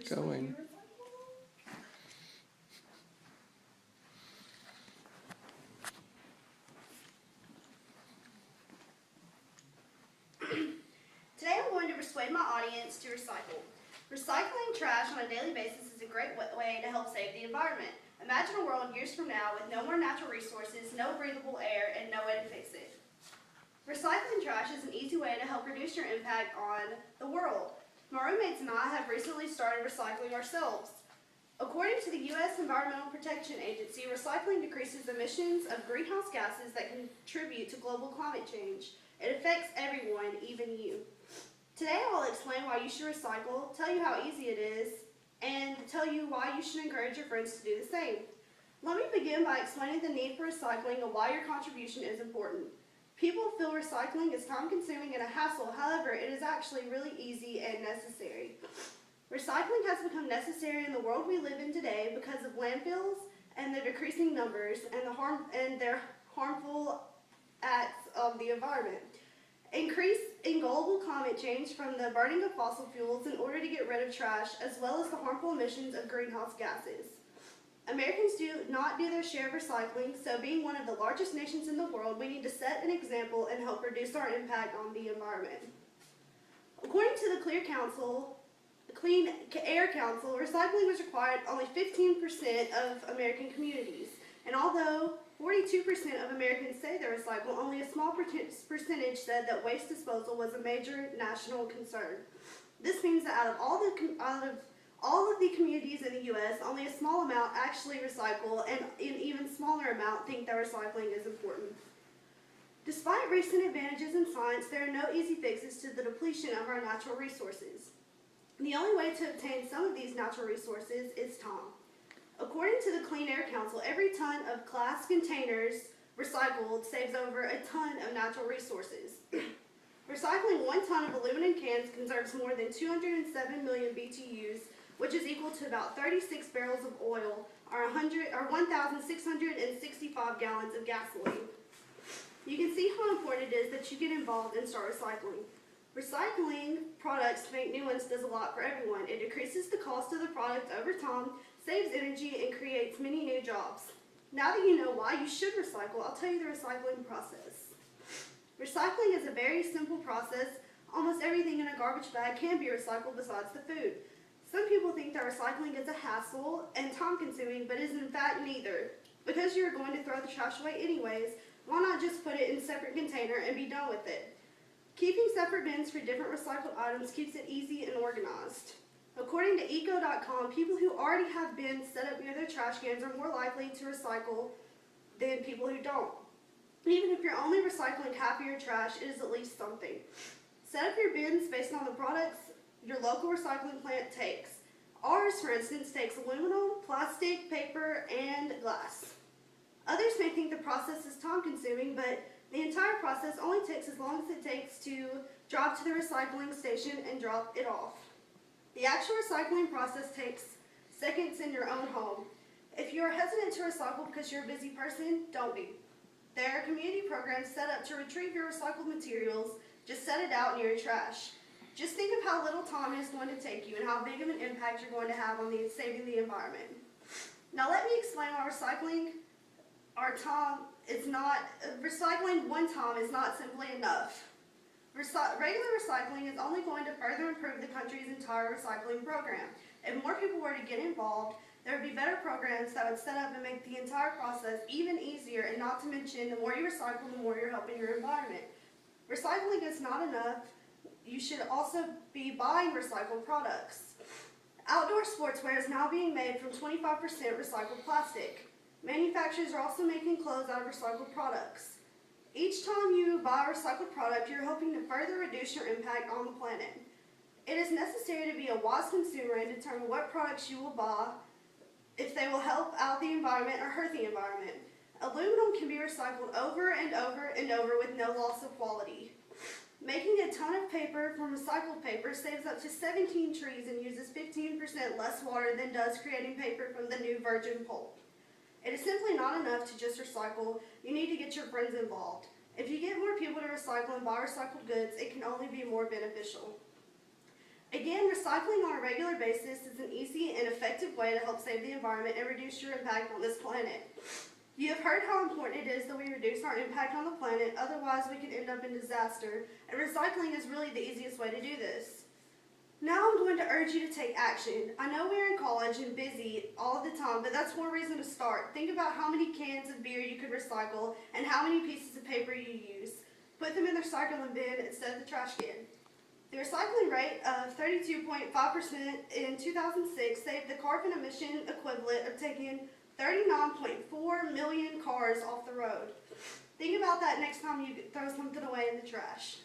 going. Today I'm going to persuade my audience to recycle. Recycling trash on a daily basis is a great way to help save the environment. Imagine a world years from now with no more natural resources, no breathable air, and no way to fix it. Recycling trash is an easy way to help reduce your impact on the world. My roommates and I have recently started recycling ourselves. According to the U.S. Environmental Protection Agency, recycling decreases emissions of greenhouse gases that contribute to global climate change. It affects everyone, even you. Today I'll explain why you should recycle, tell you how easy it is, and tell you why you should encourage your friends to do the same. Let me begin by explaining the need for recycling and why your contribution is important. People feel recycling is time-consuming and a hassle, however, it is actually really easy and necessary. Recycling has become necessary in the world we live in today because of landfills and their decreasing numbers and their harmful acts of the environment. Increase in global climate change from the burning of fossil fuels in order to get rid of trash, as well as the harmful emissions of greenhouse gases. Americans do not do their share of recycling, so being one of the largest nations in the world, we need to set an example and help reduce our impact on the environment. According to the Clean Air Council, recycling was required only 15% of American communities, and although 42% of Americans say they recycle, only a small percentage said that waste disposal was a major national concern. This means that out of all of the communities in the U.S., only a small amount actually recycle, and an even smaller amount think that recycling is important. Despite recent advances in science, there are no easy fixes to the depletion of our natural resources. The only way to obtain some of these natural resources is time. According to the Clean Air Council, every ton of glass containers recycled saves over a ton of natural resources. Recycling 1 ton of aluminum cans conserves more than 207 million BTUs, which is equal to about 36 barrels of oil or 1,665 gallons of gasoline. You can see how important it is that you get involved and start recycling. Recycling products to make new ones does a lot for everyone. It decreases the cost of the product over time, saves energy, and creates many new jobs. Now that you know why you should recycle, I'll tell you the recycling process. Recycling is a very simple process. Almost everything in a garbage bag can be recycled besides the food. Some people think that recycling is a hassle and time-consuming, but is in fact neither. Because you're going to throw the trash away anyways, why not just put it in a separate container and be done with it? Keeping separate bins for different recycled items keeps it easy and organized. According to eco.com, people who already have bins set up near their trash cans are more likely to recycle than people who don't. Even if you're only recycling half of your trash, it is at least something. Set up your bins based on the products your local recycling plant takes. Ours, for instance, takes aluminum, plastic, paper, and glass. Others may think the process is time-consuming, but the entire process only takes as long as it takes to drive to the recycling station and drop it off. The actual recycling process takes seconds in your own home. If you are hesitant to recycle because you're a busy person, don't be. There are community programs set up to retrieve your recycled materials. Just set it out near your trash. Just think of how little time it is going to take you and how big of an impact you're going to have on saving the environment. Now let me explain why recycling 1 time is not simply enough. Regular recycling is only going to further improve the country's entire recycling program. If more people were to get involved, there would be better programs that would set up and make the entire process even easier, and not to mention, the more you recycle, the more you're helping your environment. Recycling is not enough. You should also be buying recycled products. Outdoor sportswear is now being made from 25% recycled plastic. Manufacturers are also making clothes out of recycled products. Each time you buy a recycled product, you're hoping to further reduce your impact on the planet. It is necessary to be a wise consumer and determine what products you will buy, if they will help out the environment or hurt the environment. Aluminum can be recycled over and over and over with no loss of quality. Making a ton of paper from recycled paper saves up to 17 trees and uses 15% less water than does creating paper from the new virgin pulp. It is simply not enough to just recycle. You need to get your friends involved. If you get more people to recycle and buy recycled goods, it can only be more beneficial. Again, recycling on a regular basis is an easy and effective way to help save the environment and reduce your impact on this planet. You have heard how important it is that we reduce our impact on the planet, otherwise we could end up in disaster, and recycling is really the easiest way to do this. Now I'm going to urge you to take action. I know we're in college and busy all the time, but that's one reason to start. Think about how many cans of beer you could recycle and how many pieces of paper you use. Put them in the recycling bin instead of the trash can. The recycling rate of 32.5% in 2006 saved the carbon emission equivalent of taking 39.4 million cars off the road. Think about that next time you throw something away in the trash.